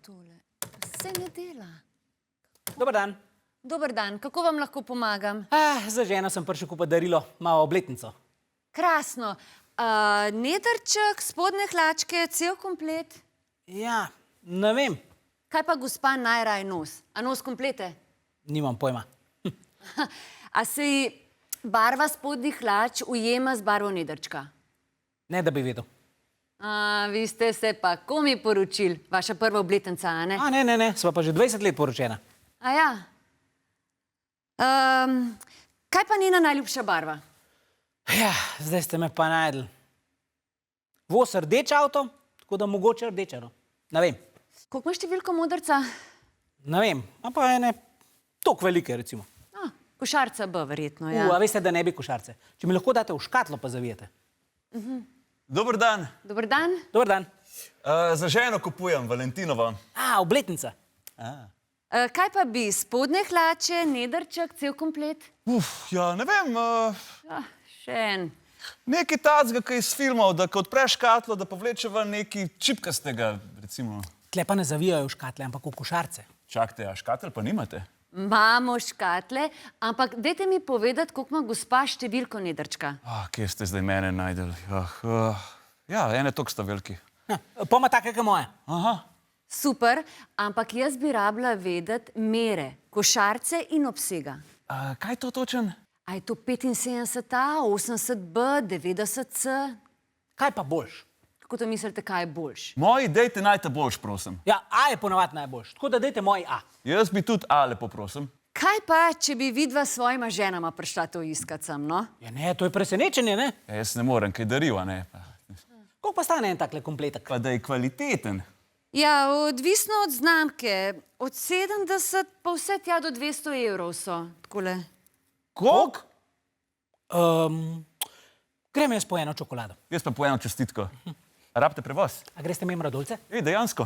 tole? Vse ne dela. Dober dan. Dober dan, kako vam lahko pomagam? Za ženo sem prišel kupiti darilo, malo obletnico. Krasno. Nedrček, spodnje hlačke, cel komplet. Ja, ne vem. Kaj pa gospa najraj nos? A nos komplete? Nimam pojma. A se ji barva spodnjih hlač ujema z barvo nedrčka? Ne, da bi vedel. Vi ste se pa komi poročili, vaša prva obletnica, a ne? Ne, sva pa že 20 let poročena. A ja. Kaj pa njena najljubša barva? Ja, zdaj ste me pa najdli. Voz rdeč avto, tako da mogoče rdečero. Ne vem. Koliko ima številko modrca? Ne vem, a pa ene toliko velike, recimo. Košarca B, verjetno, ja. A veste, da ne bi košarce. Če mi lahko date v škatlo, pa zavijete. Dober dan. Dober dan. Dober dan. Za ženo kupujem, Valentinovo. Obletnica. Kaj pa bi? Spodnje hlače, nedrček, cel komplet? Ja, ne vem, Še en. nekaj tacga, kaj iz filmov, da ko odpreš škatlo, da povleče ven nekaj čipkastega, recimo. Tle pa ne zavijajo v škatle, ampak v košarce. Čakajte, a škatel pa nimate? Imamo škatle, ampak dajte mi povedati, koliko ima gospa številko nedrčka. Kje ste zdaj mene najdeli? Ja, ene toliko sta veliki. Poma takega moja. Aha. Super, ampak jaz bi rabila vedeti mere, košarce in obsega. Kaj je to točen? A je to 75A, 80B, 90C? Kaj pa boljš? Kako to mislite, kaj je boljš? Moji, dejte najte boljš, prosim. Ja, A je ponavadi najboljš, tako da dajte moj A. Jaz bi tudi A lepo, prosim. Kaj pa, če bi vidva s svojima ženama prišla to iskat sem, no? Ja ne, to je presenečenje, ne? Jaz ne morem, kaj dariva, ne. Koliko pa stane en takle kompletek? Pa da je kvaliteten. Ja, odvisno od znamke. Od 70 pa vse tja do 200 evrov so. Takole. Koliko? Grem jaz po eno čokolado. Jaz pa po eno čestitko. Rabite prevoz? A greste mimo Radolce? Dejansko.